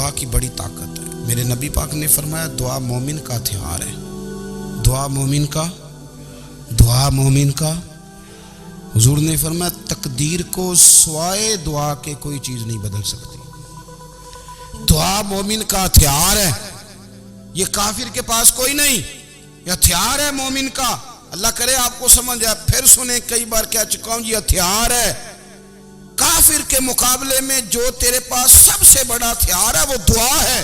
دعا کی بڑی طاقت ہے. میرے نبی پاک نے فرمایا دعا مومن کا ہتھیار ہے. دعا مومن کا حضور نے فرمایا تقدیر کو سوائے دعا کے کوئی چیز نہیں بدل سکتی. دعا مومن کا ہتھیار ہے. یہ کافر کے پاس کوئی نہیں، یہ ہتھیار ہے مومن کا. اللہ کرے آپ کو سمجھ آئے. پھر سنیں، کئی بار کہہ چکا ہوں یہ ہتھیار ہے. کافر کے مقابلے میں جو تیرے پاس سب سے بڑا ہتھیار ہے وہ دعا ہے.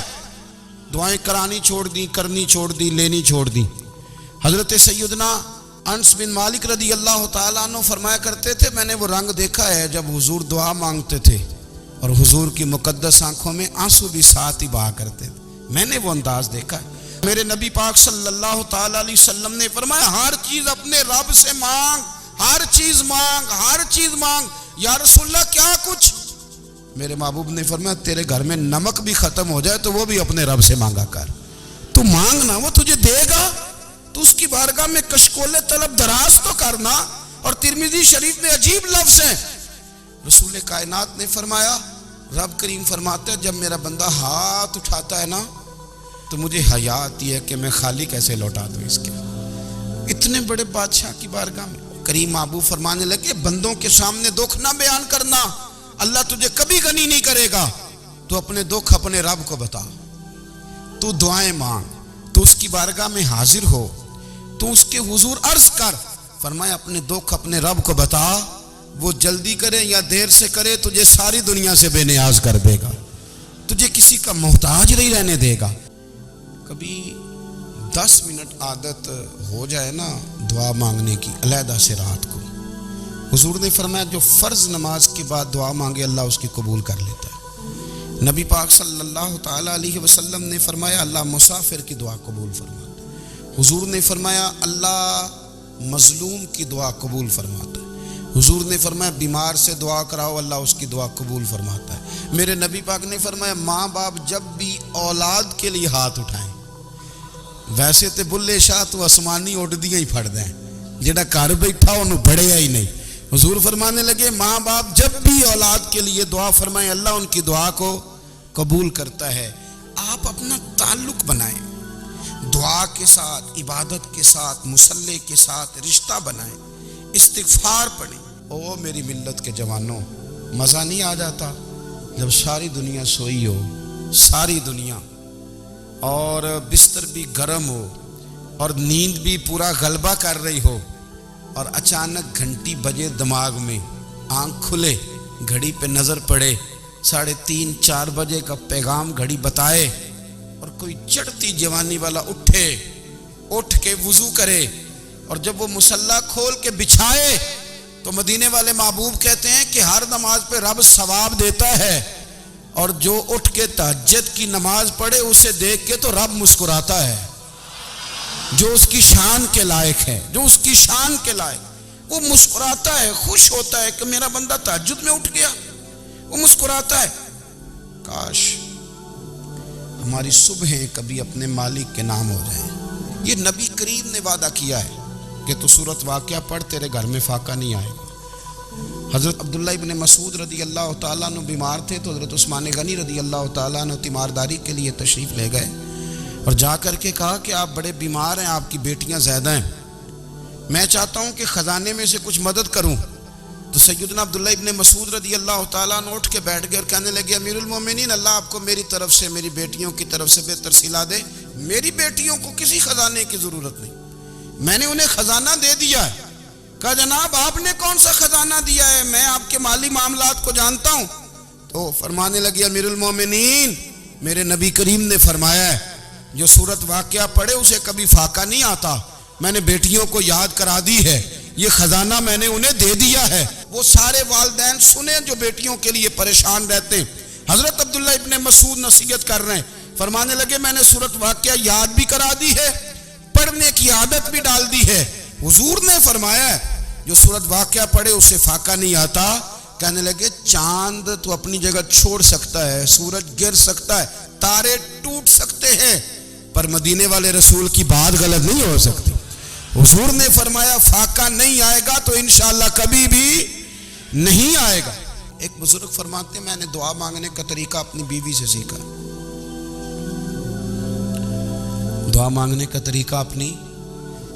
دعائیں کرانی چھوڑ دی، کرنی چھوڑ دی، لینی چھوڑ دی. حضرت سیدنا انس بن مالک رضی اللہ تعالیٰ عنہ فرمایا کرتے تھے میں نے وہ رنگ دیکھا ہے جب حضور دعا مانگتے تھے اور حضور کی مقدس آنکھوں میں آنسو بھی ساتھ ہی بہا کرتے تھے. میں نے وہ انداز دیکھا ہے. میرے نبی پاک صلی اللہ تعالیٰ علیہ وسلم نے فرمایا ہر چیز اپنے رب سے مانگ، ہر چیز مانگ. یا رسول اللہ کیا کچھ؟ میرے محبوب نے فرمایا تیرے گھر میں نمک بھی ختم ہو جائے تو وہ بھی اپنے رب سے مانگا کر. تو مانگنا، وہ تجھے دے گا. تو اس کی بارگاہ میں کشکول طلب دراز تو کرنا. اور ترمذی شریف میں عجیب لفظ ہیں. رسول کائنات نے فرمایا، رب کریم فرماتا ہے جب میرا بندہ ہاتھ اٹھاتا ہے نا تو مجھے حیا آتی ہے کہ میں خالی کیسے لوٹا دوں اس کے. اتنے بڑے بادشاہ کی بارگاہ میں کریم محبوب فرمانے لگے بندوں کے سامنے دکھ نہ بیان کرنا، اللہ تجھے کبھی غنی نہیں کرے گا. تو اپنے دکھ اپنے رب کو بتا، تو دعائیں مانگ، تو اس کی بارگاہ میں حاضر ہو، تو اس کے حضور عرض کر. فرمایا اپنے دکھ اپنے رب کو بتا، وہ جلدی کرے یا دیر سے کرے تجھے ساری دنیا سے بے نیاز کر دے گا، تجھے کسی کا محتاج نہیں رہنے دے گا. کبھی 10 منٹ عادت ہو جائے نا دعا مانگنے کی علیحدہ سے رات کو، حضور نے فرمایا جو فرض نماز کے بعد دعا مانگے اللہ اس کی قبول کر لیتا ہے. نبی پاک صلی اللہ تعالیٰ علیہ وسلم نے فرمایا اللہ مسافر کی دعا قبول فرماتا ہے. حضور نے فرمایا اللہ مظلوم کی دعا قبول فرماتا ہے. حضور نے فرمایا بیمار سے دعا کراؤ اللہ اس کی دعا قبول فرماتا ہے. میرے نبی پاک نے فرمایا ماں باپ جب بھی اولاد کے لیے ہاتھ اٹھائیں، ویسے تے بلے شاہ تو آسمانی اڈدیاں ہی پھڑ دیں، جڑا گھر بیٹھا انہوں بڑھیا ہی نہیں. حضور فرمانے لگے ماں باپ جب بھی اولاد کے لیے دعا فرمائیں اللہ ان کی دعا کو قبول کرتا ہے. آپ اپنا تعلق بنائیں دعا کے ساتھ، عبادت کے ساتھ، مصلی کے ساتھ رشتہ بنائیں، استغفار پڑھیں. او میری ملت کے جوانوں، مزہ نہیں آ جاتا جب ساری دنیا سوئی ہو، ساری دنیا، اور بستر بھی گرم ہو اور نیند بھی پورا غلبہ کر رہی ہو، اور اچانک گھنٹی بجے دماغ میں، آنکھ کھلے، گھڑی پہ نظر پڑے 3:30 4 بجے کا پیغام گھڑی بتائے، اور کوئی چڑھتی جوانی والا اٹھ کے وضو کرے، اور جب وہ مصلی کھول کے بچھائے تو مدینے والے محبوب کہتے ہیں کہ ہر نماز پہ رب ثواب دیتا ہے، اور جو اٹھ کے تہجد کی نماز پڑھے اسے دیکھ کے تو رب مسکراتا ہے. جو اس کی شان کے لائق ہے، جو اس کی شان کے لائق، وہ مسکراتا ہے، خوش ہوتا ہے کہ میرا بندہ تہجد میں اٹھ گیا، وہ مسکراتا ہے. کاش ہماری صبحیں کبھی اپنے مالک کے نام ہو جائیں. یہ نبی کریم نے وعدہ کیا ہے کہ تو سورت واقعہ پڑھ تیرے گھر میں فاقہ نہیں آئے گا. حضرت عبداللہ ابن مسعود رضی اللہ تعالیٰ عنہ بیمار تھے تو حضرت عثمان غنی رضی اللہ تعالیٰ عنہ تیمارداری کے لیے تشریف لے گئے اور جا کر کے کہا کہ آپ بڑے بیمار ہیں، آپ کی بیٹیاں زیادہ ہیں، میں چاہتا ہوں کہ خزانے میں سے کچھ مدد کروں. تو سیدنا عبداللہ ابن مسعود رضی اللہ تعالیٰ عنہ اٹھ کے بیٹھ گئے اور کہنے لگے امیر المومنین اللہ آپ کو میری طرف سے، میری بیٹیوں کی طرف سے بہتر صلہ دے. میری بیٹیوں کو کسی خزانے کی ضرورت نہیں، میں نے انہیں خزانہ دے دیا ہے. کہا جناب آپ نے کون سا خزانہ دیا ہے، میں آپ کے مالی معاملات کو جانتا ہوں. تو فرمانے لگے امیر المومنین میرے نبی کریم نے فرمایا ہے جو سورت واقعہ پڑھے اسے کبھی فاقہ نہیں آتا، میں نے بیٹیوں کو یاد کرا دی ہے، یہ خزانہ میں نے انہیں دے دیا ہے. وہ سارے والدین سنیں جو بیٹیوں کے لیے پریشان رہتے ہیں. حضرت عبداللہ ابن مسعود نصیحت کر رہے ہیں، فرمانے لگے میں نے سورت واقعہ یاد بھی کرا دی ہے، پڑھنے کی عادت بھی ڈال دی ہے. حضور نے فرمایا ہے جو سورت واقعہ پڑھے اسے فاقہ نہیں آتا. کہنے لگے چاند تو اپنی جگہ چھوڑ سکتا ہے، سورج گر سکتا ہے، تارے ٹوٹ سکتے ہیں، پر مدینے والے رسول کی بات غلط نہیں ہو سکتی. حضور نے فرمایا فاقہ نہیں آئے گا تو انشاءاللہ کبھی بھی نہیں آئے گا. ایک بزرگ فرماتے ہیں میں نے دعا مانگنے کا طریقہ اپنی بیوی سے سیکھا. دعا مانگنے کا طریقہ اپنی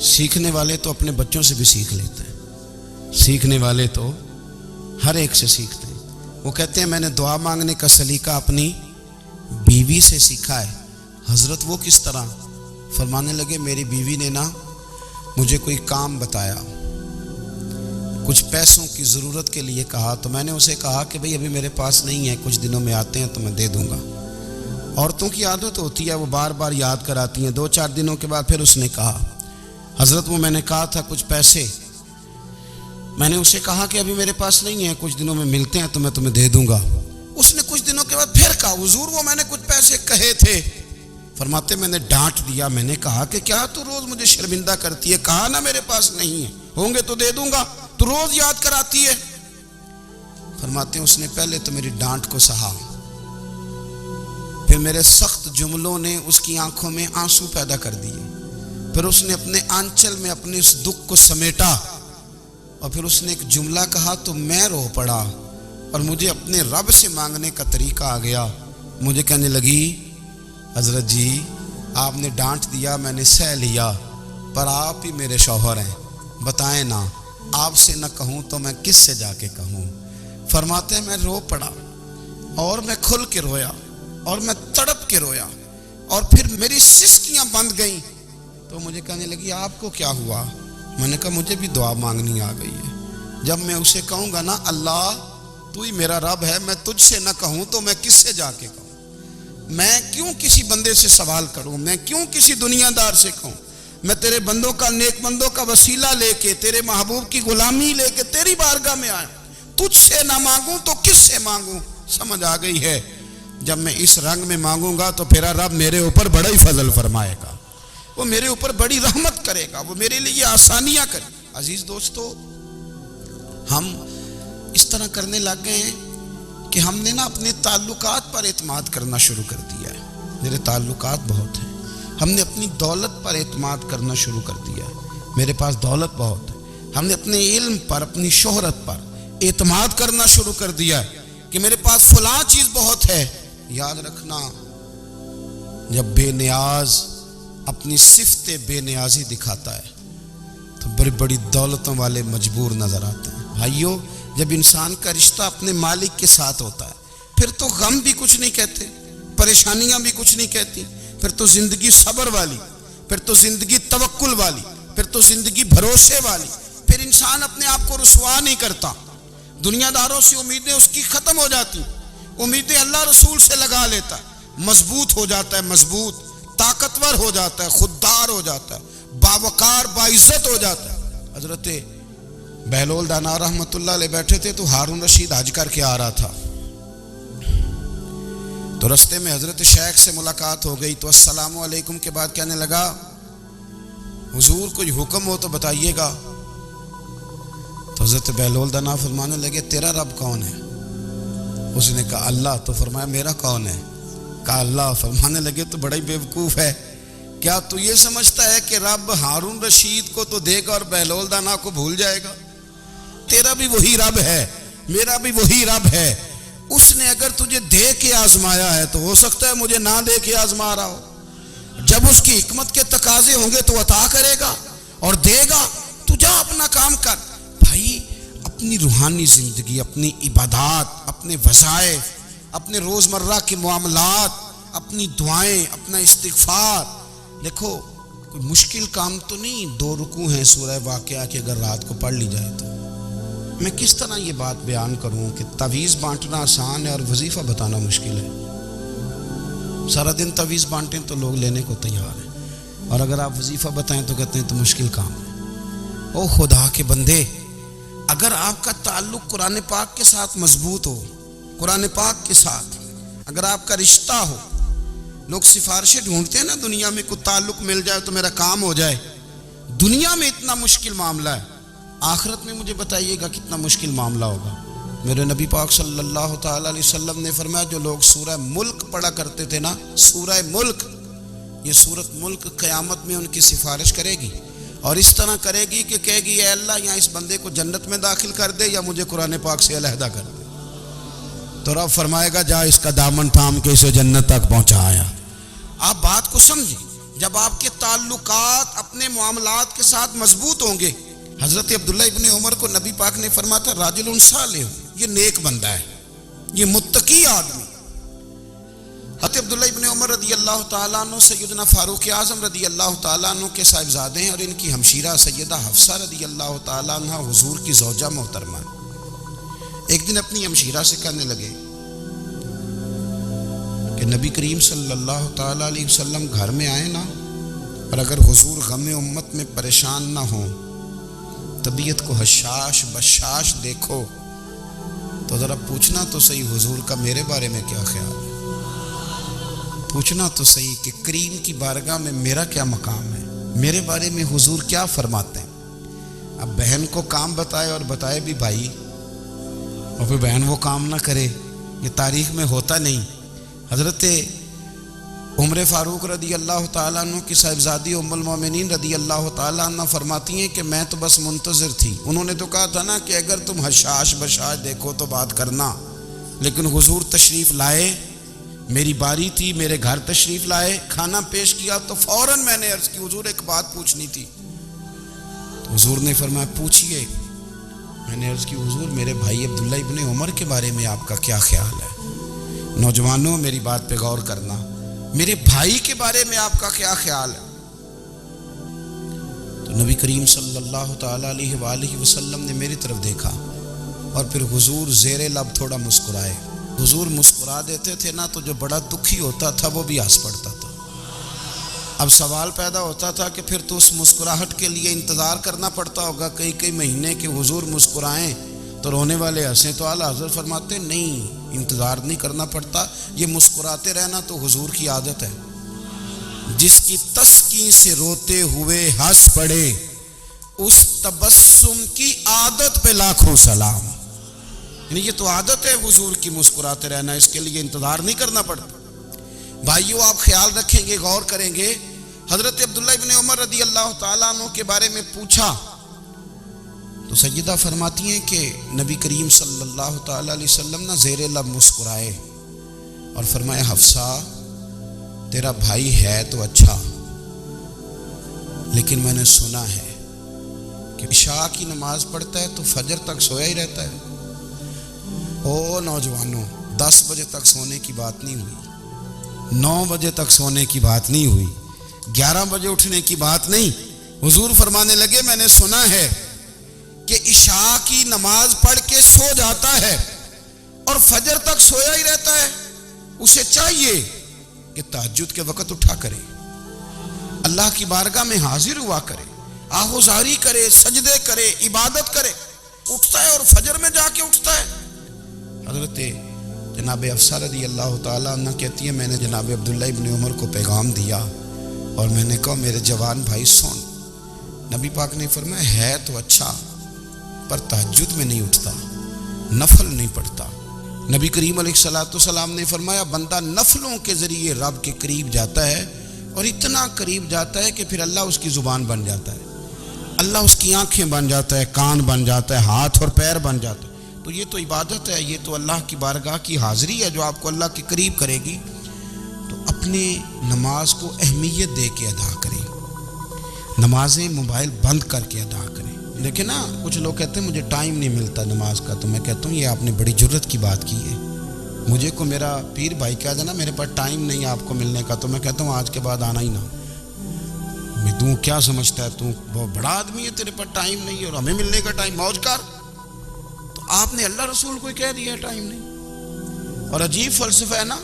سیکھنے والے تو اپنے بچوں سے بھی سیکھ لیتے ہیں، سیکھنے والے تو ہر ایک سے سیکھتے ہیں۔ وہ کہتے ہیں میں نے دعا مانگنے کا سلیقہ اپنی بیوی سے سیکھا ہے۔ حضرت وہ کس طرح؟ فرمانے لگے میری بیوی نے نا مجھے کوئی کام بتایا، کچھ پیسوں کی ضرورت کے لیے کہا، تو میں نے اسے کہا کہ بھئی ابھی میرے پاس نہیں ہے، کچھ دنوں میں آتے ہیں تو میں دے دوں گا۔ عورتوں کی عادت ہوتی ہے، وہ بار بار یاد کراتی ہیں۔ 2-4 دنوں کے بعد پھر اس نے کہا حضرت وہ میں نے کہا تھا کچھ پیسے، میں نے اسے کہا کہ ابھی میرے پاس نہیں ہے، کچھ دنوں میں ملتے ہیں تو میں تمہیں دے دوں گا۔ اس نے کچھ دنوں کے بعد پھر کہا حضور وہ میں نے کچھ پیسے کہے تھے۔ فرماتے میں نے ڈانٹ دیا، میں نے کہا کہ کیا تو روز مجھے شرمندہ کرتی ہے، کہا نا میرے پاس نہیں ہے، ہوں گے تو دے دوں گا، تو روز یاد کراتی ہے۔ فرماتے ہیں اس نے پہلے تو میری ڈانٹ کو سہا، پھر میرے سخت جملوں نے اس کی آنکھوں میں آنسو پیدا کر دیے، پھر اس نے اپنے آنچل میں اپنے اس دکھ کو سمیٹا، اور پھر اس نے ایک جملہ کہا تو میں رو پڑا، اور مجھے اپنے رب سے مانگنے کا طریقہ آ گیا۔ مجھے کہنے لگی حضرت جی آپ نے ڈانٹ دیا، میں نے سہ لیا، پر آپ ہی میرے شوہر ہیں، بتائیں نا آپ سے نہ کہوں تو میں کس سے جا کے کہوں۔ فرماتے ہیں میں رو پڑا، اور میں کھل کے رویا، اور میں تڑپ کے رویا، اور پھر میری سسکیاں بند گئیں۔ تو مجھے کہنے لگی آپ کو کیا ہوا؟ میں نے کہا مجھے بھی دعا مانگنی آ گئی ہے۔ جب میں اسے کہوں گا نا اللہ تو ہی میرا رب ہے، میں تجھ سے نہ کہوں تو میں کس سے جا کے کہوں؟ میں کیوں کسی بندے سے سوال کروں؟ میں کیوں کسی دنیا دار سے کہوں؟ میں تیرے بندوں کا، نیک بندوں کا وسیلہ لے کے، تیرے محبوب کی غلامی لے کے تیری بارگاہ میں آیا، تجھ سے نہ مانگوں تو کس سے مانگوں؟ سمجھ آ گئی ہے جب میں اس رنگ میں مانگوں گا تو پھر رب میرے اوپر بڑا ہی فضل فرمائے گا، وہ میرے اوپر بڑی رحمت کرے گا، وہ میرے لیے آسانیاں کرے۔ عزیز دوستو ہم اس طرح کرنے لگ گئے ہیں کہ ہم نے نا اپنے تعلقات پر اعتماد کرنا شروع کر دیا ہے۔ میرے تعلقات بہت ہیں، ہم نے اپنی دولت پر اعتماد کرنا شروع کر دیا ہے، میرے پاس دولت بہت ہے۔ ہم نے اپنے علم پر، اپنی شہرت پر اعتماد کرنا شروع کر دیا ہے کہ میرے پاس فلاں چیز بہت ہے۔ یاد رکھنا جب بے نیاز اپنی صفت بے نیازی دکھاتا ہے تو بڑی بڑی دولتوں والے مجبور نظر آتے ہیں۔ بھائیو جب انسان کا رشتہ اپنے مالک کے ساتھ ہوتا ہے پھر تو غم بھی کچھ نہیں کہتے، پریشانیاں بھی کچھ نہیں کہتی، پھر تو زندگی صبر والی، پھر تو زندگی توکل والی، پھر تو زندگی بھروسے والی، پھر انسان اپنے آپ کو رسوا نہیں کرتا۔ دنیا داروں سے امیدیں اس کی ختم ہو جاتی، امیدیں اللہ رسول سے لگا لیتا ہے، مضبوط ہو جاتا ہے، مضبوط، طاقتور ہو جاتا ہے، خوددار ہو جاتا ہے، باوقار باعزت ہو جاتا ہے۔ حضرت بہلول دانا رحمت اللہ علیہ بیٹھے تھے تو ہارون رشید حج کر کے آ رہا تھا، تو رستے میں حضرت شیخ سے ملاقات ہو گئی، تو السلام علیکم کے بعد کہنے لگا حضور کوئی حکم ہو تو بتائیے گا۔ تو حضرت بہلول دانا فرمانے لگے تیرا رب کون ہے؟ اس نے کہا اللہ۔ تو فرمایا میرا کون ہے؟ کہا اللہ۔ فرمانے لگے تو بڑا ہی بیوقوف ہے، کیا تو یہ سمجھتا ہے کہ رب ہارون رشید کو تو دے گا اور بہلول دانا کو بھول جائے گا؟ تیرا بھی وہی رب ہے، میرا بھی وہی رب ہے۔ اس نے اگر تجھے دے کے آزمایا ہے تو ہو سکتا ہے مجھے نہ دے کے آزما رہا ہو۔ جب اس کی حکمت کے تقاضے ہوں گے تو عطا کرے گا اور دے گا، تو جا اپنا کام کر۔ بھائی اپنی روحانی زندگی، اپنی عبادات، اپنے وظائف، اپنے روزمرہ کے معاملات، اپنی دعائیں، اپنا استغفار، دیکھو کوئی مشکل کام تو نہیں، 2 رکوع ہیں سورہ واقعہ کے اگر رات کو پڑھ لی جائے تو۔ میں کس طرح یہ بات بیان کروں کہ تعویذ بانٹنا آسان ہے اور وظیفہ بتانا مشکل ہے۔ سارا دن تعویذ بانٹیں تو لوگ لینے کو تیار ہیں، اور اگر آپ وظیفہ بتائیں تو کہتے ہیں تو مشکل کام ہے۔ او خدا کے بندے، اگر آپ کا تعلق قرآن پاک کے ساتھ مضبوط ہو، قرآن پاک کے ساتھ اگر آپ کا رشتہ ہو، لوگ سفارشیں ڈھونڈتے ہیں نا دنیا میں، کوئی تعلق مل جائے تو میرا کام ہو جائے۔ دنیا میں اتنا مشکل معاملہ ہے، آخرت میں مجھے بتائیے گا کتنا مشکل معاملہ ہوگا۔ میرے نبی پاک صلی اللہ تعالیٰ علیہ وسلم نے فرمایا جو لوگ سورہ ملک پڑھا کرتے تھے نا، سورہ ملک، یہ سورت ملک قیامت میں ان کی سفارش کرے گی، اور اس طرح کرے گی کہ کہے گی اے اللہ یہاں اس بندے کو جنت میں داخل کر دے یا مجھے قرآن پاک سے علیحدہ کر دے۔ تو رب فرمائے گا جا اس کا دامن تھام کے اسے جنت تک پہنچایا۔ آپ بات کو سمجھیں، جب آپ کے تعلقات اپنے معاملات کے ساتھ مضبوط ہوں گے. حضرت عبداللہ ابن عمر کو نبی پاک نے فرمایا تھا راجل صالح، یہ نیک بندہ ہے، یہ متقی آدمی. حضرت عبداللہ ابن عمر رضی اللہ تعالیٰ عنہ سیدنا فاروق اعظم رضی اللہ تعالیٰ عنہ کے صاحبزادے ہیں، اور ان کی ہمشیرہ سیدہ حفصہ رضی اللہ تعالیٰ عنہ حضور کی زوجہ محترمہ. ایک دن اپنی ہمشیرہ سے کہنے لگے کہ نبی کریم صلی اللہ تعالیٰ علیہ وسلم گھر میں آئے نا، اور اگر حضور غم امت میں پریشان نہ ہوں، طبیعت کو حشاش بشاش دیکھو، تو ذرا پوچھنا تو صحیح حضور کا میرے بارے میں کیا خیال ہے، پوچھنا تو صحیح کہ کریم کی بارگاہ میں میرا کیا مقام ہے، میرے بارے میں حضور کیا فرماتے ہیں. اب بہن کو کام بتائے، اور بتائے بھی بھائی، اور پھر بہن وہ کام نہ کرے، یہ تاریخ میں ہوتا نہیں. حضرت عمر فاروق رضی اللہ تعالیٰ عنہ کی صاحبزادی ام المومنین رضی اللہ تعالیٰ عنہ فرماتی ہیں کہ میں تو بس منتظر تھی. انہوں نے تو کہا تھا نا کہ اگر تم حشاش بشاش دیکھو تو بات کرنا، لیکن حضور تشریف لائے، میری باری تھی، میرے گھر تشریف لائے، کھانا پیش کیا تو فوراً میں نے عرض کی حضور ایک بات پوچھنی تھی. تو حضور نے فرمایا پوچھئے. میں نے عرض کی حضور میرے بھائی عبداللہ ابن عمر کے بارے میں آپ کا کیا خیال ہے؟ نوجوانوں میری بات پہ غور کرنا، میرے بھائی کے بارے میں آپ کا کیا خیال ہے؟ تو نبی کریم صلی اللہ تعالیٰ علیہ وآلہ وسلم نے میری طرف دیکھا، اور پھر حضور زیر لب تھوڑا مسکرائے. حضور مسکرا دیتے تھے نا تو جو بڑا دکھی ہوتا تھا وہ بھی ہنس پڑتا تھا. اب سوال پیدا ہوتا تھا کہ پھر تو اس مسکراہٹ کے لیے انتظار کرنا پڑتا ہوگا کئی مہینے کہ حضور مسکرائیں تو رونے والے ہنسیں. تو اعلیٰ حضرت فرماتے نہیں، انتظار نہیں کرنا پڑتا، یہ مسکراتے رہنا تو حضور کی عادت ہے. جس کی تسکین سے روتے ہوئے ہنس پڑے، اس تبسم کی عادت پہ لاکھوں سلام. یعنی یہ تو عادت ہے حضور کی مسکراتے رہنا، اس کے لیے انتظار نہیں کرنا پڑتا. بھائیو آپ خیال رکھیں گے، غور کریں گے. حضرت عبداللہ ابن عمر رضی اللہ تعالیٰ عنہ کے بارے میں پوچھا تو سیدہ فرماتی ہیں کہ نبی کریم صلی اللہ تعالیٰ علیہ وسلم نہ زیر لب مسکرائے اور فرمایا حفصہ تیرا بھائی ہے تو اچھا، لیکن میں نے سنا ہے کہ عشاء کی نماز پڑھتا ہے تو فجر تک سویا ہی رہتا ہے. او نوجوانوں، 10 بجے تک سونے کی بات نہیں ہوئی، 9 بجے تک سونے کی بات نہیں ہوئی، 11 بجے اٹھنے کی بات نہیں. حضور فرمانے لگے میں نے سنا ہے کہ عشاء کی نماز پڑھ کے سو جاتا ہے اور فجر تک سویا ہی رہتا ہے. اسے چاہیے کہ تہجد کے وقت اٹھا کرے، اللہ کی بارگاہ میں حاضر ہوا کرے، آہوزاری کرے، سجدے کرے، عبادت کرے. اٹھتا ہے اور فجر میں جا کے اٹھتا ہے. حضرت جناب حفصہ رضی اللہ تعالیٰ عنہ کہتی ہے میں نے جناب عبداللہ ابن عمر کو پیغام دیا اور میں نے کہا میرے جوان بھائی سن. نبی پاک نے فرمایا ہے تو اچھا پر تہجد میں نہیں اٹھتا، نفل نہیں پڑھتا. نبی کریم علیہ الصلوۃ والسلام نے فرمایا بندہ نفلوں کے ذریعے رب کے قریب جاتا ہے، اور اتنا قریب جاتا ہے کہ پھر اللہ اس کی زبان بن جاتا ہے، اللہ اس کی آنکھیں بن جاتا ہے، کان بن جاتا ہے، ہاتھ اور پیر بن جاتا ہے. تو یہ تو عبادت ہے، یہ تو اللہ کی بارگاہ کی حاضری ہے جو آپ کو اللہ کے قریب کرے گی. تو اپنے نماز کو اہمیت دے کے ادا کریں، نمازیں موبائل بند کر کے ادا کریں. دیکھیں نا کچھ لوگ کہتے ہیں مجھے ٹائم نہیں ملتا نماز کا، تو میں کہتا ہوں یہ آپ نے بڑی جرت کی بات کی ہے. مجھے کو میرا پیر بھائی کہہ دینا میرے پاس ٹائم نہیں آپ کو ملنے کا، تو میں کہتا ہوں آج کے بعد آنا ہی نہ. میں تو کیا سمجھتا ہے تو بہت بڑا آدمی ہے، تیرے پاس ٹائم نہیں ہے اور ہمیں ملنے کا ٹائم، موج کر. تو آپ نے اللہ رسول کو کہہ دیا ٹائم نہیں. اور عجیب فلسفہ ہے نا،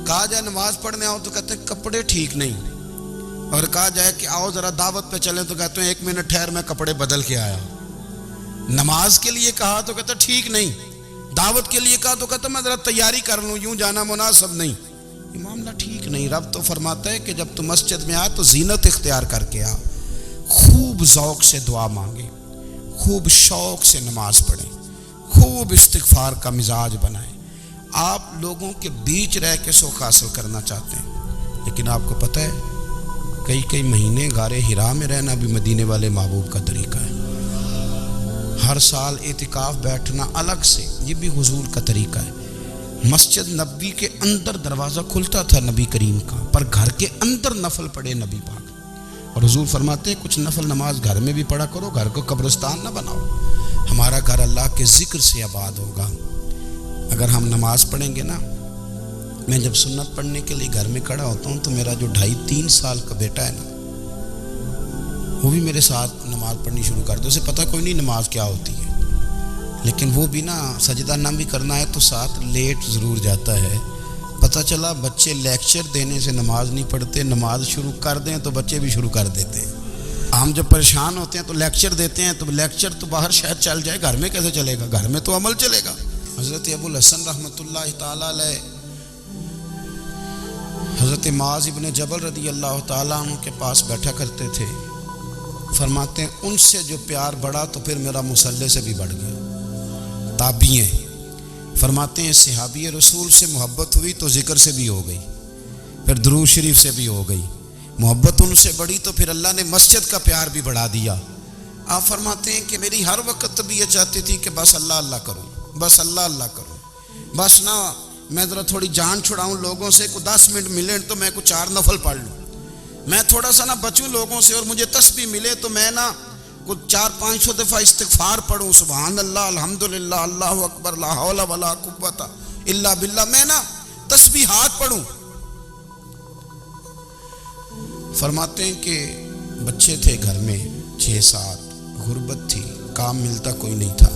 کہا جائے نماز پڑھنے آؤ تو کہتے ہیں کپڑے ٹھیک نہیں، اور کہا جائے کہ آؤ ذرا دعوت پہ چلیں تو کہتے ہیں 1 منٹ ٹھہر میں کپڑے بدل کے آیا. نماز کے لیے کہا تو کہتا ٹھیک نہیں، دعوت کے لیے کہا تو کہتا میں ذرا تیاری کر لوں، یوں جانا مناسب نہیں. یہ معاملہ ٹھیک نہیں. رب تو فرماتا ہے کہ جب تو مسجد میں آ تو زینت اختیار کر کے آ، خوب ذوق سے دعا مانگے، خوب شوق سے نماز پڑھیں، خوب استغفار کا مزاج بنائیں. آپ لوگوں کے بیچ رہ کے سوکھ حاصل کرنا چاہتے ہیں، لیکن آپ کو پتہ ہے کئی مہینے غار حرا میں رہنا بھی مدینے والے محبوب کا طریقہ ہے. ہر سال اعتکاف بیٹھنا الگ سے، یہ بھی حضور کا طریقہ ہے. مسجد نبی کے اندر دروازہ کھلتا تھا نبی کریم کا، پر گھر کے اندر نفل پڑھے نبی پاک. اور حضور فرماتے ہیں کچھ نفل نماز گھر میں بھی پڑھا کرو، گھر کو قبرستان نہ بناؤ. ہمارا گھر اللہ کے ذکر سے آباد ہوگا. اگر ہم نماز پڑھیں گے نا، میں جب سنت پڑھنے کے لیے گھر میں کھڑا ہوتا ہوں تو میرا جو 2.5-3 سال کا بیٹا ہے نا، وہ بھی میرے ساتھ نماز پڑھنی شروع کر دے. اسے پتہ کوئی نہیں نماز کیا ہوتی ہے، لیکن وہ بھی نا سجدہ نہ بھی کرنا ہے تو ساتھ لیٹ ضرور جاتا ہے. پتہ چلا بچے لیکچر دینے سے نماز نہیں پڑھتے، نماز شروع کر دیں تو بچے بھی شروع کر دیتے ہیں. ہم جب پریشان ہوتے ہیں تو لیکچر دیتے ہیں، تو لیکچر تو باہر شاید چل جائے، گھر میں کیسے چلے گا؟ گھر میں تو عمل چلے گا. حضرت ابو الحسن رحمۃ اللہ تعالیٰ علیہ حضرت معاذ ابن جبل رضی اللہ تعالیٰ عنہ کے پاس بیٹھا کرتے تھے. فرماتے ہیں ان سے جو پیار بڑھا تو پھر میرا مصلی سے بھی بڑھ گیا. تابعی ہیں. فرماتے ہیں صحابی رسول سے محبت ہوئی تو ذکر سے بھی ہو گئی، پھر درود شریف سے بھی ہو گئی. محبت ان سے بڑھی تو پھر اللہ نے مسجد کا پیار بھی بڑھا دیا. آپ فرماتے ہیں کہ میری ہر وقت بھی یہ چاہتی تھی کہ بس اللہ اللہ کروں، بس اللہ اللہ کروں، بس نہ میں ذرا تھوڑی جان چھڑاؤں لوگوں سے، کو 10 منٹ ملے تو میں کو 4 نفل پڑھ لوں، میں تھوڑا سا نہ بچوں لوگوں سے، اور مجھے تسبیح ملے تو میں نہ کچھ 400-500 دفعہ استغفار پڑھوں، سبحان اللہ، الحمدللہ، اللہ اکبر، لا حول ولا قوت الا باللہ، میں نہ تسبیحات پڑھوں. فرماتے ہیں کہ بچے تھے گھر میں 6-7، غربت تھی، کام ملتا کوئی نہیں تھا،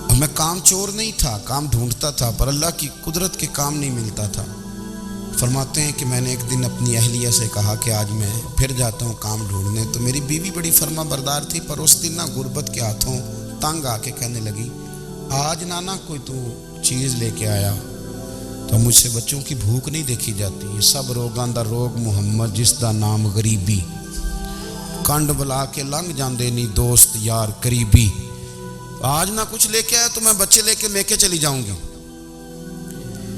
اور میں کام چور نہیں تھا، کام ڈھونڈتا تھا، پر اللہ کی قدرت کے کام نہیں ملتا تھا. فرماتے ہیں کہ میں نے ایک دن اپنی اہلیہ سے کہا کہ آج میں پھر جاتا ہوں کام ڈھونڈنے. تو میری بیوی بڑی فرما بردار تھی، پر اس دن نہ غربت کے ہاتھوں تنگ آ کے کہنے لگی آج نانا کوئی تو چیز لے کے آیا. تو مجھ سے بچوں کی بھوک نہیں دیکھی جاتی. یہ سب روگاں دا روگ محمد جس دا نام غریبی، کنڈ بلا کے لنگ جاندے نہیں دوست یار قریبی. آج نہ کچھ لے کے آیا تو میں بچے لے کے میکے چلی جاؤں گی.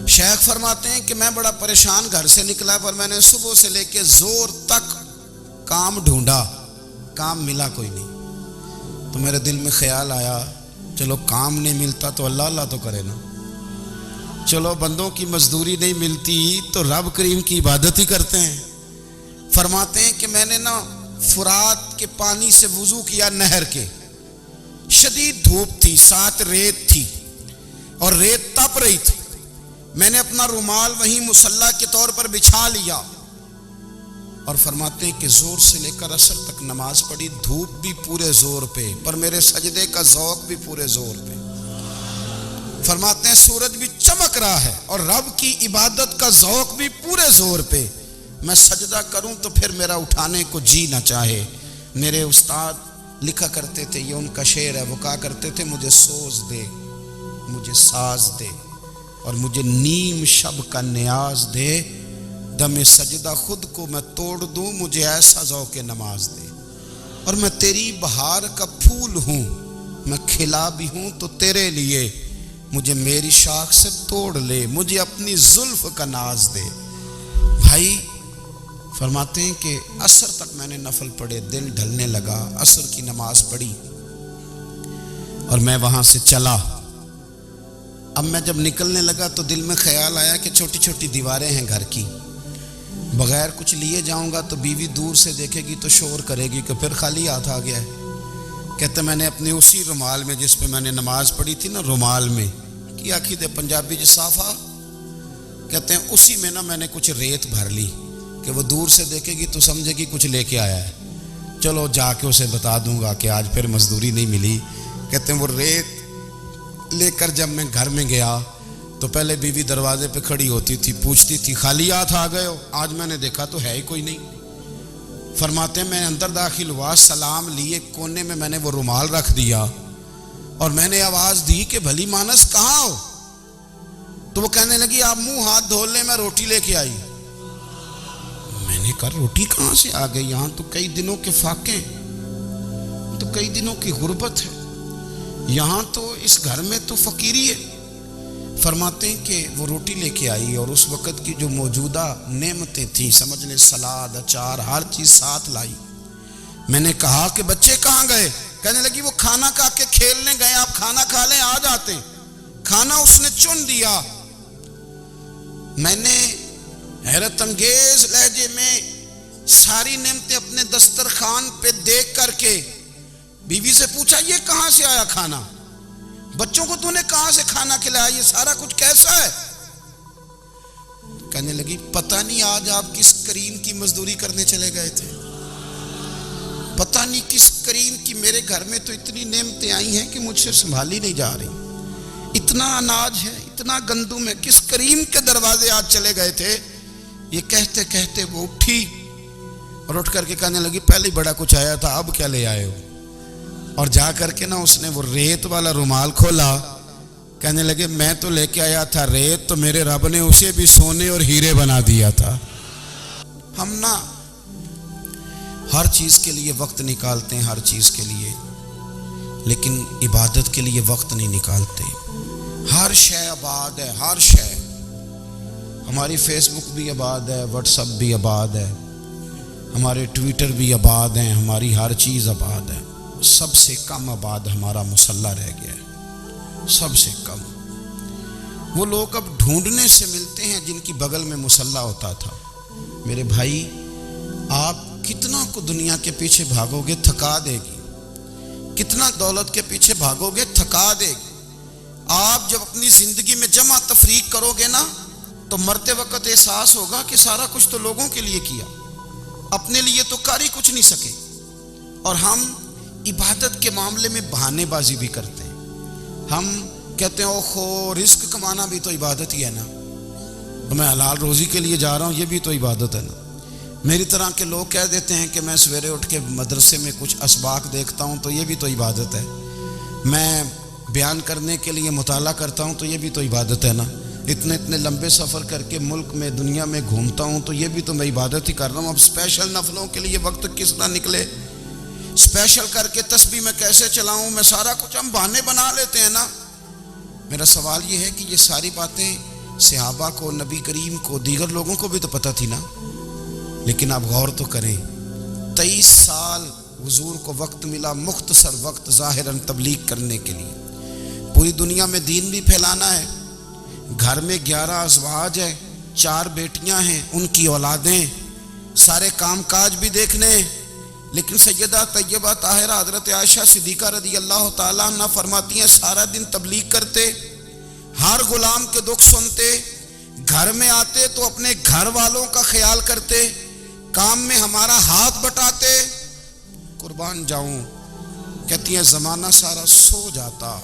شیخ فرماتے ہیں کہ میں بڑا پریشان گھر سے نکلا، پر میں نے صبح سے لے کے زور تک کام ڈھونڈا، کام ملا کوئی نہیں. تو میرے دل میں خیال آیا چلو کام نہیں ملتا تو اللہ اللہ تو کرے نا، چلو بندوں کی مزدوری نہیں ملتی تو رب کریم کی عبادت ہی کرتے ہیں. فرماتے ہیں کہ میں نے نا فرات کے پانی سے وضو کیا، نہر کے، شدید دھوپ تھی، ساتھ ریت تھی اور ریت تپ رہی تھی. میں نے اپنا رومال وہیں مصلی کے طور پر بچھا لیا، اور فرماتے ہیں کہ زور سے لے کر عصر تک نماز پڑھی، دھوپ بھی پورے زور پہ، پر میرے سجدے کا ذوق بھی پورے زور پہ. فرماتے ہیں سورج بھی چمک رہا ہے اور رب کی عبادت کا ذوق بھی پورے زور پہ. میں سجدہ کروں تو پھر میرا اٹھانے کو جی نہ چاہے. میرے استاد لکھا کرتے تھے، یہ ان کا شعر ہے، وہ کہا کرتے تھے مجھے سوز دے، مجھے ساز دے، اور مجھے نیم شب کا نیاز دے، دم سجدہ خود کو میں توڑ دوں، مجھے ایسا ذوق نماز دے. اور میں تیری بہار کا پھول ہوں، میں کھلا بھی ہوں تو تیرے لیے، مجھے میری شاخ سے توڑ لے، مجھے اپنی زلف کا ناز دے. بھائی فرماتے ہیں کہ عصر تک میں نے نفل پڑھے، دل ڈھلنے لگا، عصر کی نماز پڑھی اور میں وہاں سے چلا. اب میں جب نکلنے لگا تو دل میں خیال آیا کہ چھوٹی چھوٹی دیواریں ہیں گھر کی، بغیر کچھ لیے جاؤں گا تو بیوی دور سے دیکھے گی تو شور کرے گی کہ پھر خالی ہاتھ آ گیا ہے. کہتے میں نے اپنے اسی رومال میں جس پہ میں نے نماز پڑھی تھی نا، رومال میں کی آخی دے پنجابی جسافہ، کہتے ہیں اسی میں نا میں نے کچھ ریت بھر لی کہ وہ دور سے دیکھے گی تو سمجھے گی کچھ لے کے آیا ہے. چلو جا کے اسے بتا دوں گا کہ آج پھر مزدوری نہیں ملی. کہتے ہیں وہ ریت لے کر جب میں گھر میں گیا تو پہلے بیوی دروازے پہ کھڑی ہوتی تھی، پوچھتی تھی خالی ہاتھ آ گئے ہو؟ آج میں نے دیکھا تو ہے ہی کوئی نہیں. فرماتے ہیں میں اندر داخل ہوا، سلام لیے، کونے میں میں نے وہ رومال رکھ دیا اور میں نے آواز دی کہ بھلی مانس کہاں ہو؟ تو وہ کہنے لگی آپ منہ ہاتھ دھو لیں، میں روٹی لے کے آئی. میں نے کہا روٹی کہاں سے آ گئی؟ یہاں تو کئی دنوں کے فاقے، تو کئی دنوں کی غربت ہے، یہاں تو اس گھر میں تو فقیری ہے. فرماتے ہیں کہ وہ روٹی لے کے آئی اور اس وقت کی جو موجودہ نعمتیں تھیں، سمجھ لیں سلاد، اچار، ہر چیز ساتھ لائی. میں نے کہا کہ بچے کہاں گئے؟ کہنے لگی وہ کھانا کھا کے کھیلنے گئے، آپ کھانا کھا لیں آ جاتے. کھانا اس نے چن دیا. میں نے حیرت انگیز لہجے میں ساری نعمتیں اپنے دسترخوان پہ دیکھ کر کے بیوی سے پوچھا یہ کہاں سے آیا کھانا؟ بچوں کو تو نے کہاں سے کھانا کھلایا؟ یہ سارا کچھ کیسا ہے؟ کہنے لگی پتہ نہیں آج آپ کس کریم کی مزدوری کرنے چلے گئے تھے، پتہ نہیں کس کریم کی. میرے گھر میں تو اتنی نعمتیں آئی ہیں کہ مجھ سے سنبھالی نہیں جا رہی. اتنا اناج ہے، اتنا گندم ہے، کس کریم کے دروازے آج چلے گئے تھے؟ یہ کہتے کہتے وہ اٹھی اور اٹھ کر کے کہنے لگی پہلے بڑا کچھ آیا تھا، اب کیا لے آئے ہو؟ اور جا کر کے نا اس نے وہ ریت والا رومال کھولا. کہنے لگے میں تو لے کے آیا تھا ریت، تو میرے رب نے اسے بھی سونے اور ہیرے بنا دیا تھا. ہم نا ہر چیز کے لیے وقت نکالتے ہیں، ہر چیز کے لیے، لیکن عبادت کے لیے وقت نہیں نکالتے. ہر شے آباد ہے، ہر شے. ہماری فیس بک بھی آباد ہے، واٹس ایپ بھی آباد ہے، ہمارے ٹویٹر بھی آباد ہیں، ہماری ہر چیز آباد ہے. سب سے کم آباد ہمارا مصلی رہ گیا ہے، سب سے کم. وہ لوگ اب ڈھونڈنے سے ملتے ہیں جن کی بغل میں مصلی ہوتا تھا. میرے بھائی آپ کتنا کو دنیا کے پیچھے بھاگو گے تھکا دے گی، کتنا دولت کے پیچھے بھاگو گے تھکا دے گی. آپ جب اپنی زندگی میں جمع تفریق کرو گے نا تو مرتے وقت احساس ہوگا کہ سارا کچھ تو لوگوں کے لیے کیا، اپنے لیے تو کر ہی کچھ نہیں سکے. اور ہم عبادت کے معاملے میں بہانے بازی بھی کرتے ہیں. ہم کہتے ہیں اوہو رزق کمانا بھی تو عبادت ہی ہے نا، میں حلال روزی کے لیے جا رہا ہوں، یہ بھی تو عبادت ہے نا. میری طرح کے لوگ کہہ دیتے ہیں کہ میں سویرے اٹھ کے مدرسے میں کچھ اسباق دیکھتا ہوں تو یہ بھی تو عبادت ہے. میں بیان کرنے کے لیے مطالعہ کرتا ہوں تو یہ بھی تو عبادت ہے نا. اتنے لمبے سفر کر کے ملک میں دنیا میں گھومتا ہوں تو یہ بھی تو میں عبادت ہی کر رہا ہوں. اب اسپیشل نفلوں کے لیے وقت کس نہ نکلے، اسپیشل کر کے تسبیح میں کیسے چلاؤں، میں سارا کچھ ہم بہانے بنا لیتے ہیں نا. میرا سوال یہ ہے کہ یہ ساری باتیں صحابہ کو، نبی کریم کو، دیگر لوگوں کو بھی تو پتہ تھی نا. لیکن آپ غور تو کریں، 23 سال حضور کو وقت ملا، مختصر وقت ظاہراً تبلیغ کرنے کے لیے. پوری دنیا میں دین بھی پھیلانا ہے. گھر میں 11 ازواج ہیں، 4 بیٹیاں ہیں، ان کی اولادیں، سارے کام کاج بھی دیکھنے. لیکن سیدہ طیبہ طاہرہ حضرت عائشہ صدیقہ رضی اللہ تعالیٰ عنہ فرماتی ہیں سارا دن تبلیغ کرتے، ہر غلام کے دکھ سنتے، گھر میں آتے تو اپنے گھر والوں کا خیال کرتے، کام میں ہمارا ہاتھ بٹاتے. قربان جاؤں، کہتی ہیں زمانہ سارا سو جاتا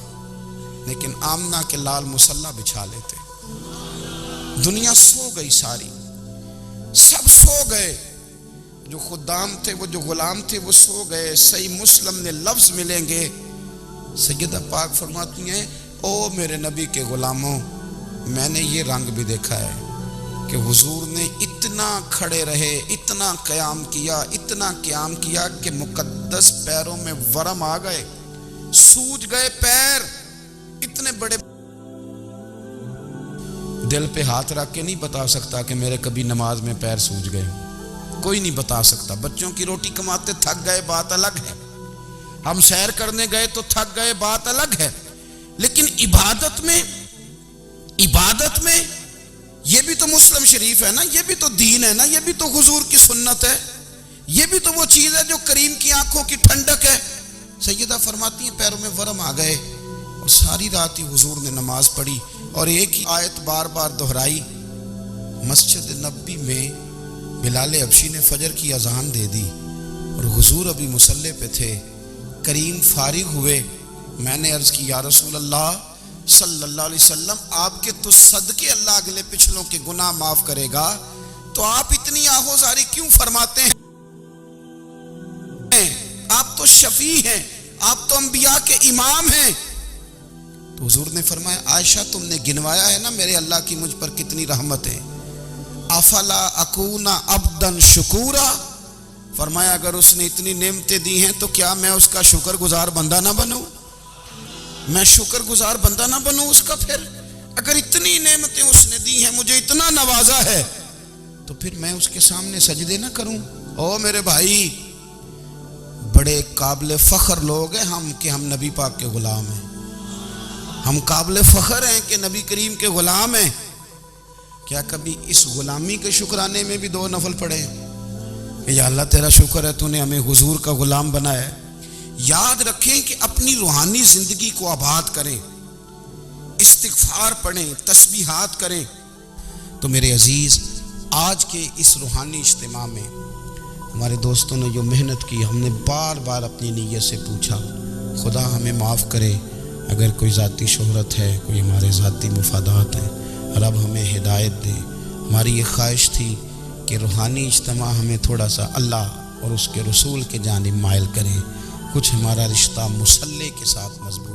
لیکن آمنہ کے لال مصلی بچھا لیتے. دنیا سو گئی، ساری سب سو گئے. جو خدام تھے، وہ جو غلام تھے، وہ سو گئے. صحیح مسلم میں لفظ ملیں گے، سیدہ پاک فرماتی ہیں او میرے نبی کے غلاموں، میں نے یہ رنگ بھی دیکھا ہے کہ حضور نے اتنا کھڑے رہے، اتنا قیام کیا، اتنا قیام کیا کہ مقدس پیروں میں ورم آ گئے، سوج گئے پیر. اتنے بڑے دل پہ ہاتھ رکھ کے نہیں بتا سکتا کہ میرے کبھی نماز میں پیر سوج گئے، کوئی نہیں بتا سکتا. بچوں کی روٹی کماتے تھک گئے بات الگ ہے، ہم سیر کرنے گئے تو تھک گئے بات الگ ہے. لیکن عبادت میں یہ بھی تو مسلم شریف ہے نا، یہ بھی تو دین ہے نا، یہ بھی تو حضور کی سنت ہے، یہ بھی تو وہ چیز ہے جو کریم کی آنکھوں کی ٹھنڈک ہے. سیدہ فرماتی ہیں پیروں میں ورم آ گئے اور ساری رات ہی حضور نے نماز پڑھی اور ایک ہی آیت بار بار دہرائی. مسجد نبوی میں بلال حبشی نے فجر کی اذان دے دی اور حضور ابھی مصلی پہ تھے. کریم فارغ ہوئے. میں نے عرض کی یا رسول اللہ صلی اللہ علیہ وسلم، آپ کے تو صدقے اللہ اگلے پچھلوں کے گناہ معاف کرے گا، تو آپ اتنی آہوزاری کیوں فرماتے ہیں؟ آپ تو شفیع ہیں، آپ تو انبیاء کے امام ہیں. تو حضور نے فرمایا عائشہ تم نے گنوایا ہے نا میرے اللہ کی مجھ پر کتنی رحمت ہے. افلا اکون عبدا شکورا، فرمایا اگر اس نے اتنی نعمتیں دی ہیں تو کیا میں اس کا شکر گزار بندہ نہ بنوں؟ میں شکر گزار بندہ نہ بنوں اس کا؟ پھر اگر اتنی نعمتیں اس نے دی ہیں، مجھے اتنا نوازا ہے، تو پھر میں اس کے سامنے سجدے نہ کروں؟ او میرے بھائی، بڑے قابل فخر لوگ ہیں ہم کہ ہم نبی پاک کے غلام ہیں. ہم قابل فخر ہیں کہ نبی کریم کے غلام ہیں. کیا کبھی اس غلامی کے شکرانے میں بھی 2 نفل پڑھے کہ یا اللہ تیرا شکر ہے تو نے ہمیں حضور کا غلام بنایا ہے؟ یاد رکھیں کہ اپنی روحانی زندگی کو آباد کریں، استغفار پڑھیں، تسبیحات کریں. تو میرے عزیز، آج کے اس روحانی اجتماع میں ہمارے دوستوں نے جو محنت کی، ہم نے بار بار اپنی نیت سے پوچھا خدا ہمیں معاف کرے اگر کوئی ذاتی شہرت ہے، کوئی ہمارے ذاتی مفادات ہیں، رب ہمیں ہدایت دے. ہماری یہ خواہش تھی کہ روحانی اجتماع ہمیں تھوڑا سا اللہ اور اس کے رسول کے جانب مائل کرے، کچھ ہمارا رشتہ مصلی کے ساتھ مضبوط